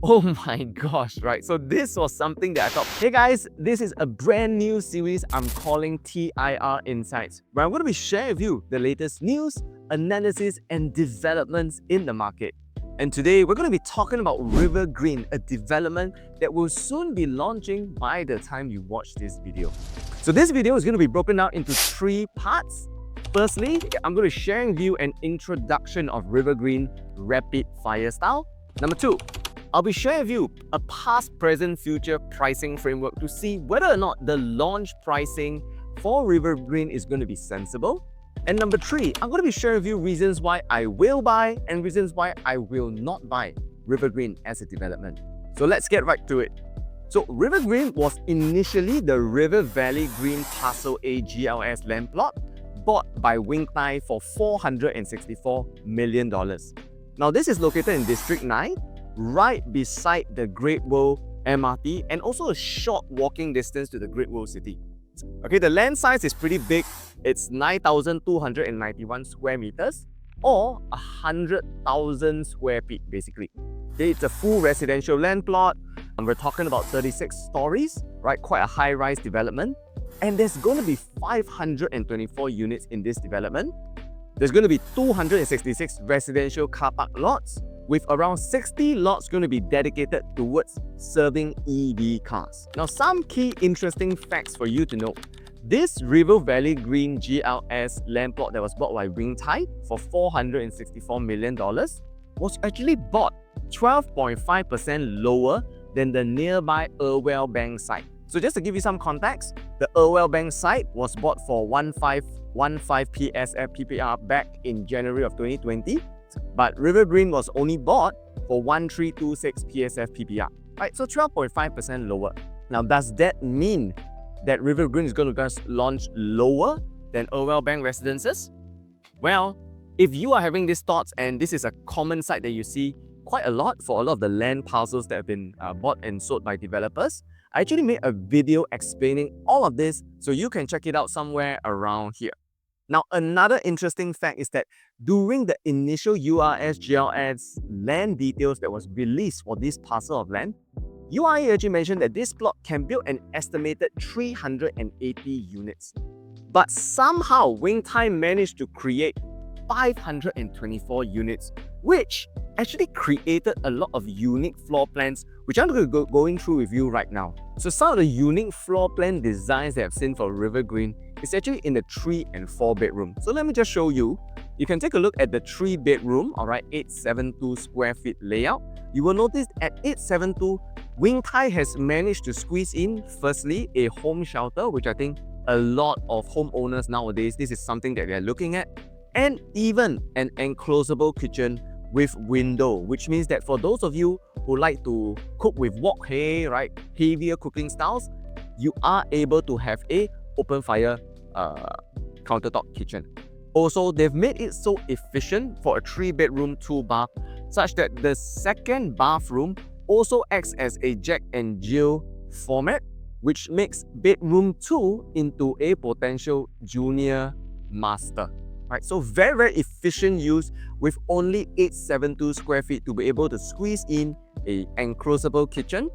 Oh my gosh, right? So this was something that I thought, hey guys, this is a brand new series I'm calling TIR Insights, where I'm going to be sharing with you the latest news, analysis, and developments in the market. And today we're going to be talking about River Green, a development that will soon be launching by the time you watch this video. So this video is going to be broken down into 3 parts. Firstly, I'm going to share with you an introduction of River Green rapid fire style. Number 2, I'll be sharing with you a past, present, future pricing framework to see whether or not the launch pricing for River Green is going to be sensible. And number 3, I'm going to be sharing with you reasons why I will buy and reasons why I will not buy River Green as a development. So let's get right to it. So River Green was initially the River Valley Green Parcel A GLS land plot bought by Wing Thai for $464 million. Now this is located in District 9, right beside the Great World MRT and also a short walking distance to the Great World City. Okay, the land size is pretty big. It's 9,291 square meters or 100,000 square feet basically. It's a full residential land plot and we're talking about 36 stories, right? Quite a high-rise development. And there's going to be 524 units in this development. There's going to be 266 residential car park lots, with around 60 lots going to be dedicated towards serving EV cars. Now, some key interesting facts for you to know. This River Valley Green GLS land plot that was bought by Wing Thai for $464 million was actually bought 12.5% lower than the nearby Irwell Bank site. So just to give you some context, the Irwell Bank site was bought for 1515 PSF PPR back in January of 2020. But River Green was only bought for 1326 PSF PPR, right? So 12.5% lower. Now, does that mean that River Green is going to just launch lower than Irwell Bank residences? Well, if you are having these thoughts, and this is a common sight that you see quite a lot for a lot of the land parcels that have been bought and sold by developers, I actually made a video explaining all of this, so you can check it out somewhere around here. Now, another interesting fact is that during the initial URS GLS land details that was released for this parcel of land, URA actually mentioned that this plot can build an estimated 380 units. But somehow, Wing Thai managed to create 524 units, which actually created a lot of unique floor plans, which I'm going to going through with you right now. So some of the unique floor plan designs that I've seen for River Green is actually in the 3 and 4 bedroom. So let me just show you. You can take a look at the 3 bedroom, all right, 872 square feet layout. You will notice at 872, Wing Thai has managed to squeeze in, firstly, a home shelter, which I think a lot of homeowners nowadays, this is something that they're looking at, and even an enclosable kitchen with window, which means that for those of you who like to cook with wok hei, right, heavier cooking styles, you are able to have a open fire countertop kitchen. Also, they've made it so efficient for a 3-bedroom 2-bath, such that the second bathroom also acts as a Jack and Jill format, which makes bedroom 2 into a potential junior master. Right, so very efficient use with only 872 square feet to be able to squeeze in a enclosable kitchen,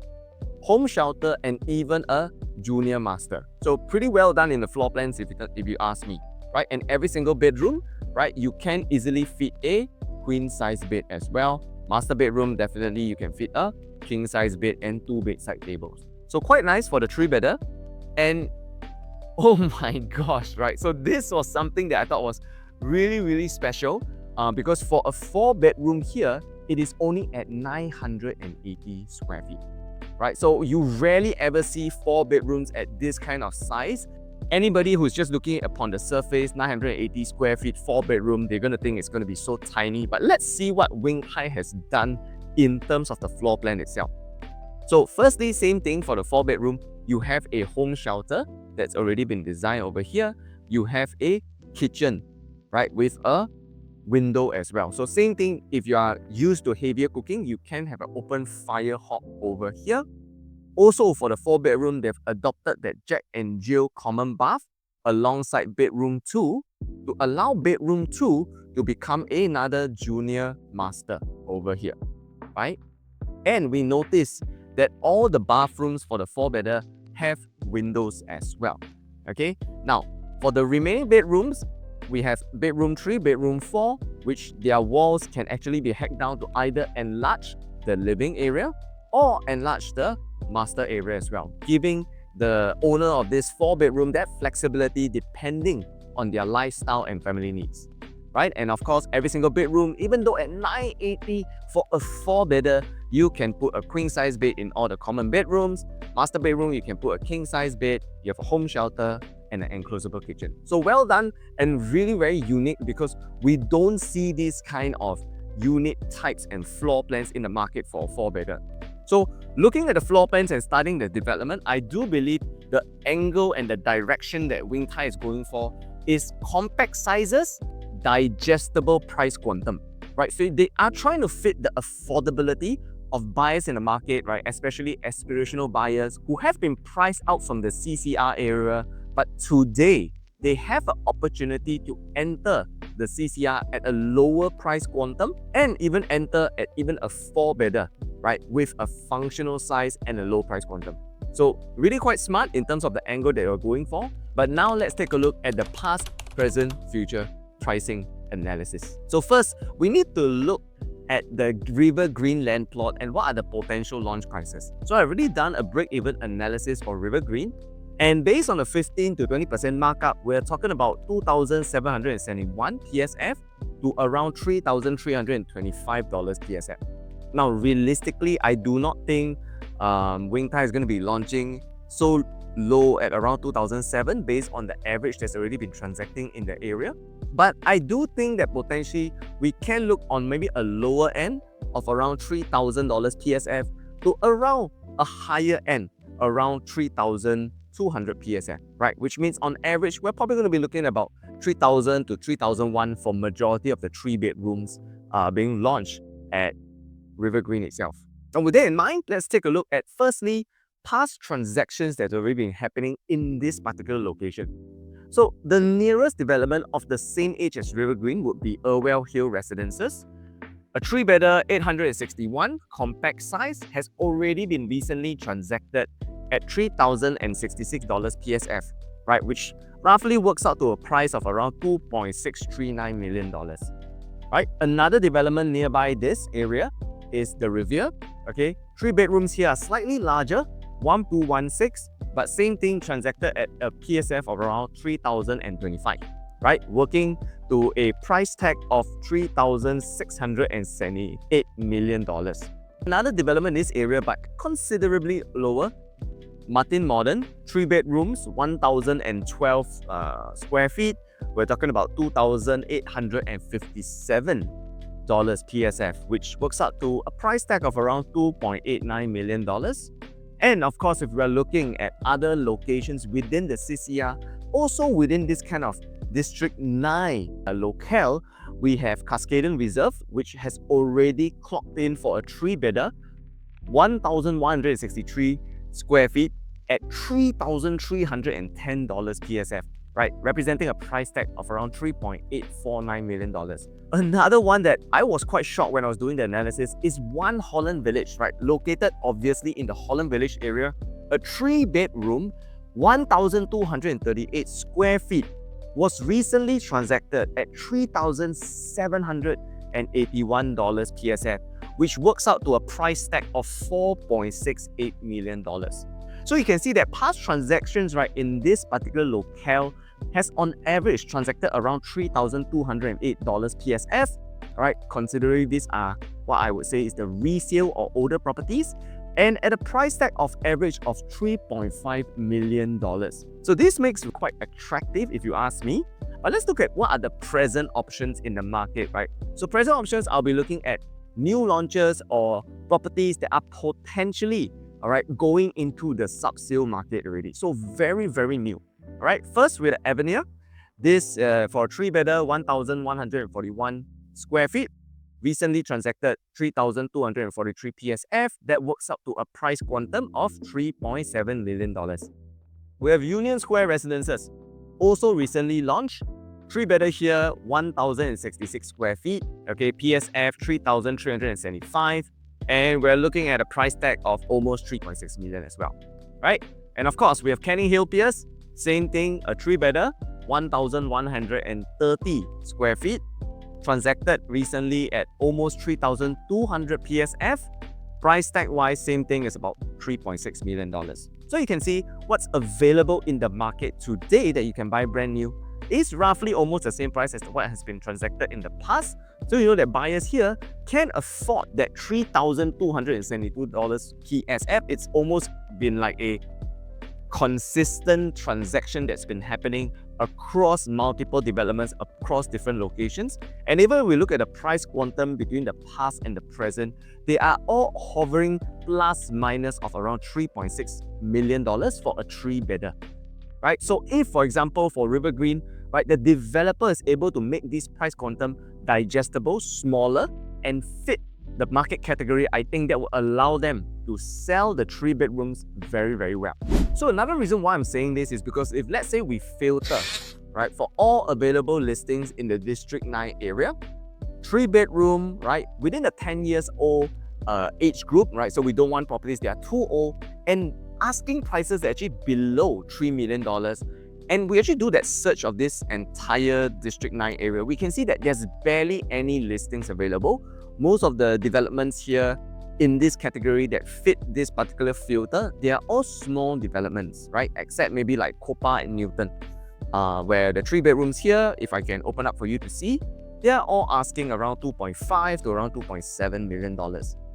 home shelter, and even a junior master. So pretty well done in the floor plans if you ask me, right? And every single bedroom, right, you can easily fit a queen size bed as well. Master bedroom, definitely you can fit a king size bed and 2 bedside tables. So quite nice for the 3-bedder. And oh my gosh, right? So this was something that I thought was really special because for a 4-bedroom here, it is only at 980 square feet, right? So you rarely ever see 4 bedrooms at this kind of size. Anybody who's just looking upon the surface, 980 square feet, 4-bedroom, they're going to think it's going to be so tiny. But let's see what Wing Thai has done in terms of the floor plan itself. So firstly, same thing for the 4-bedroom. You have a home shelter that's already been designed over here. You have a kitchen, right, with a window as well. So same thing, if you are used to heavier cooking, you can have an open fire hob over here. Also for the 4-bedroom, they've adopted that Jack and Jill common bath alongside bedroom 2 to allow bedroom 2 to become another junior master over here, right? And we notice that all the bathrooms for the 4-bedder have windows as well. Okay, now for the remaining bedrooms, we have bedroom 3, bedroom 4, which their walls can actually be hacked down to either enlarge the living area or enlarge the master area as well, giving the owner of this 4-bedroom that flexibility depending on their lifestyle and family needs. Right? And of course, every single bedroom, even though at $980 for a 4-bedder, you can put a queen size bed in all the common bedrooms. Master bedroom, you can put a king size bed, you have a home shelter, and an enclosable kitchen. So well done and really very unique, because we don't see these kind of unit types and floor plans in the market for a 4-bedder. So looking at the floor plans and starting the development, I do believe the angle and the direction that Wing Tai is going for is compact sizes, digestible price quantum, right? So they are trying to fit the affordability of buyers in the market, right? Especially aspirational buyers who have been priced out from the CCR area, but today they have an opportunity to enter the CCR at a lower price quantum and even enter at even a 4-bedder, right? With a functional size and a low price quantum. So really quite smart in terms of the angle that you're going for. But now let's take a look at the past, present, future pricing analysis. So first, we need to look at the River Green land plot and what are the potential launch prices. So I've already done a break-even analysis for River Green, and based on a 15 to 20% markup, we're talking about 2,771 PSF to around $3,325 PSF. Now, realistically, I do not think Wing Tai is going to be launching so low at around 2007 based on the average that's already been transacting in the area. But I do think that potentially we can look on maybe a lower end of around $3,000 PSF to around a higher end, around 3,200 PSF, right? Which means on average, we're probably going to be looking at about 3,000 to 3,001 for majority of the 3-bedrooms being launched at River Green itself. And with that in mind, let's take a look at firstly, past transactions that have already been happening in this particular location. So the nearest development of the same age as River Green would be Irwell Hill Residences. A 3-bedder 861 compact size has already been recently transacted at $3,066 PSF, right? Which roughly works out to a price of around $2.639 million. Right? Another development nearby this area is the Riviera. Okay, 3 bedrooms here are slightly larger, 1216, but same thing transacted at a PSF of around 3,025, right? Working to a price tag of $3,678 million. Another development in this area, but considerably lower, Martin Modern, 3 bedrooms, 1,012 square feet. We're talking about $2,857 PSF, which works out to a price tag of around $2.89 million. And of course, if we're looking at other locations within the CCR, also within this kind of District 9 locale, we have Cascaden Reserve, which has already clocked in for a 3-bedder, 1,163 square feet at $3,310 PSF, right? Representing a price tag of around $3.849 million. Another one that I was quite shocked when I was doing the analysis is One Holland Village, right? Located obviously in the Holland Village area, a 3-bedroom, 1,238 square feet was recently transacted at $3,781 PSF, which works out to a price tag of $4.68 million. So you can see that past transactions, right, in this particular locale has on average transacted around $3,208 PSF, right? Considering these are what I would say is the resale or older properties, and at a price tag of average of $3.5 million. So this makes it quite attractive if you ask me. But let's look at what are the present options in the market, right? So present options, I'll be looking at new launches or properties that are potentially, all right, going into the sub-sale market already. So very, very new. All right, first with Avenir, this for a 3-bedder, 1,141 square feet, recently transacted 3,243 PSF. That works up to a price quantum of $3.7 million. We have Union Square Residences, also recently launched. 3-bedder here, 1,066 square feet. Okay, PSF 3,375. And we're looking at a price tag of almost 3.6 million as well, right? And of course, we have Canning Hill Pierce, same thing, a 3-bedder, 1,130 square feet, transacted recently at almost 3,200 PSF. Price tag wise, same thing, is about $3.6 million. So you can see what's available in the market today that you can buy brand new is roughly almost the same price as what has been transacted in the past. So you know that buyers here can afford that $3,272 PSF. It's almost been like a consistent transaction that's been happening across multiple developments, across different locations. And even if we look at the price quantum between the past and the present, they are all hovering plus minus of around $3.6 million for a 3-bedder. Right? So if, for example, for River Green, right, the developer is able to make this price quantum digestible, smaller, and fit the market category, I think that will allow them to sell the 3-bedrooms very, very well. So another reason why I'm saying this is because if, let's say, we filter, right, for all available listings in the District 9 area, 3-bedroom, right, within the 10 years old age group, right, so we don't want properties that are too old, and asking prices are actually below $3 million. And we actually do that search of this entire District 9 area, we can see that there's barely any listings available. Most of the developments here in this category that fit this particular filter, they are all small developments, right? Except maybe like Copa and Newton, where the 3-bedrooms here, if I can open up for you to see, they are all asking around $2.5 to around $2.7 million,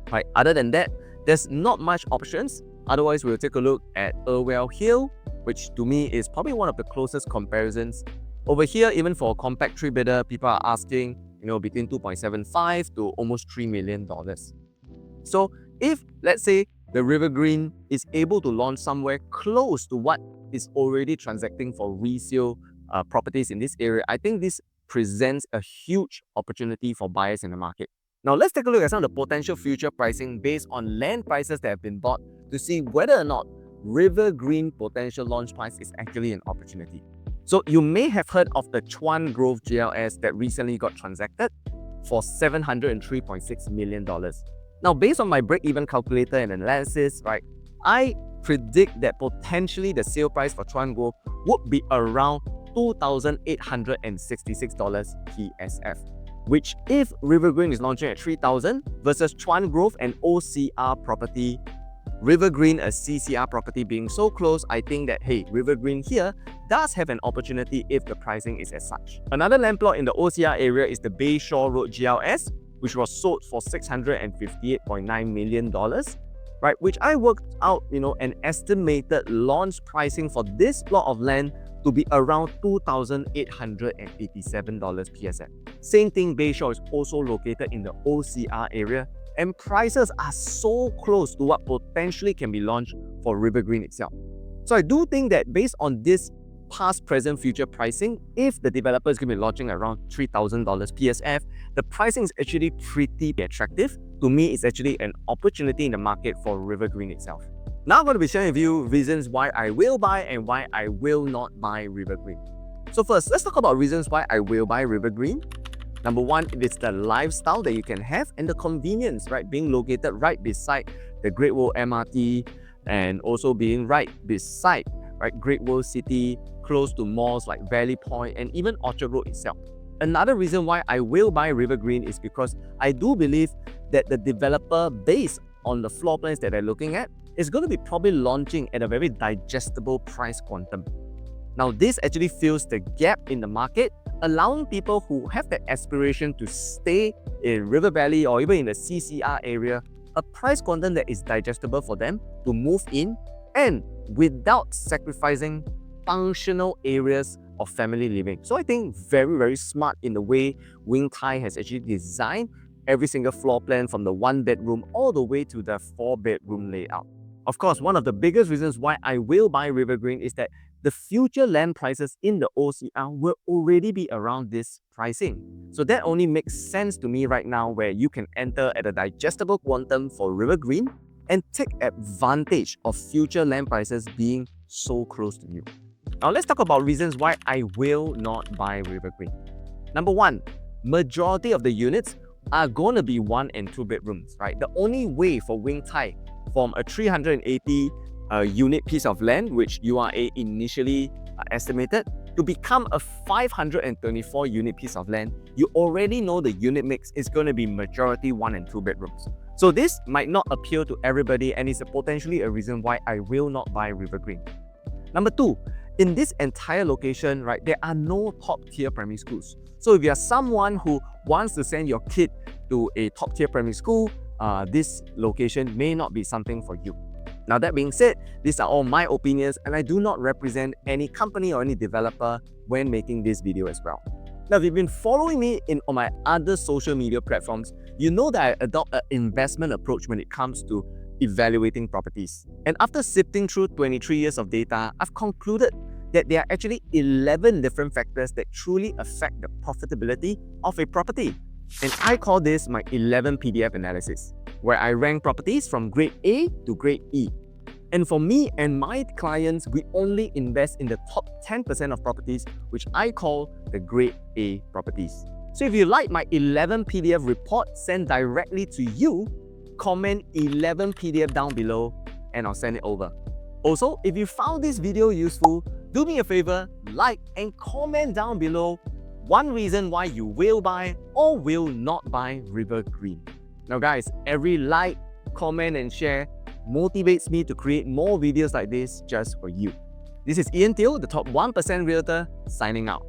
right? Other than that, there's not much options. Otherwise, we'll take a look at Irwell Hill, which to me is probably one of the closest comparisons. Over here, even for a compact 3-bedder, people are asking, between $2.75 to almost $3 million. So if, let's say, the River Green is able to launch somewhere close to what is already transacting for resale properties in this area, I think this presents a huge opportunity for buyers in the market. Now let's take a look at some of the potential future pricing based on land prices that have been bought to see whether or not River Green potential launch price is actually an opportunity. So you may have heard of the Chuan Grove GLS that recently got transacted for $703.6 million. Now, based on my break-even calculator and analysis, right, I predict that potentially the sale price for Chuan Grove would be around $2,866 PSF, which if River Green is launching at $3,000 versus Chuan Grove and OCR property, River Green, a CCR property being so close, I think that, hey, River Green here does have an opportunity if the pricing is as such. Another land plot in the OCR area is the Bayshore Road GLS, which was sold for $658.9 million, right? Which I worked out, an estimated launch pricing for this plot of land to be around $2,887 PSF. Same thing, Bayshore is also located in the OCR area, and prices are so close to what potentially can be launched for River Green itself. So I do think that based on this past, present, future pricing, if the developer is going to be launching around $3,000 PSF, the pricing is actually pretty attractive. To me, it's actually an opportunity in the market for River Green itself. Now I'm going to be sharing with you reasons why I will buy and why I will not buy River Green. So first, let's talk about reasons why I will buy River Green. Number one, it's the lifestyle that you can have and the convenience, right? Being located right beside the Great Wall MRT and also being right beside, right, Great Wall City, close to malls like Valley Point and even Orchard Road itself. Another reason why I will buy River Green is because I do believe that the developer, based on the floor plans that they're looking at, is going to be probably launching at a very digestible price quantum. Now, this actually fills the gap in the market, allowing people who have the aspiration to stay in River Valley or even in the CCR area, a price quantum that is digestible for them to move in and without sacrificing functional areas of family living. So I think very, very smart in the way Wing Tai has actually designed every single floor plan from the 1-bedroom all the way to the 4-bedroom layout. Of course, one of the biggest reasons why I will buy River Green is that the future land prices in the OCR will already be around this pricing. So that only makes sense to me right now, where you can enter at a digestible quantum for River Green and take advantage of future land prices being so close to you. Now let's talk about reasons why I will not buy River Green. Number one, majority of the units are going to be 1 and 2 bedrooms, right? The only way for Wing Tai from a 380 unit piece of land, which URA initially estimated, to become a 524 unit piece of land, you already know the unit mix is going to be majority 1 and 2 bedrooms. So this might not appeal to everybody, and is potentially a reason why I will not buy River Green. Number 2, in this entire location, right, there are no top-tier primary schools. So if you are someone who wants to send your kid to a top-tier primary school, this location may not be something for you. Now that being said, these are all my opinions, and I do not represent any company or any developer when making this video as well. Now, if you've been following me on my other social media platforms, you know that I adopt an investment approach when it comes to evaluating properties. And after sifting through 23 years of data, I've concluded that there are actually 11 different factors that truly affect the profitability of a property. And I call this my 11 PDF analysis, where I rank properties from grade A to grade E. And for me and my clients, we only invest in the top 10% of properties, which I call the grade A properties. So if you like my 11 PDF report sent directly to you, comment 11 PDF down below and I'll send it over. Also, if you found this video useful, do me a favor, like and comment down below one reason why you will buy or will not buy River Green. Now guys, every like, comment and share motivates me to create more videos like this just for you. This is Ian Teo, the top 1% Realtor, signing out.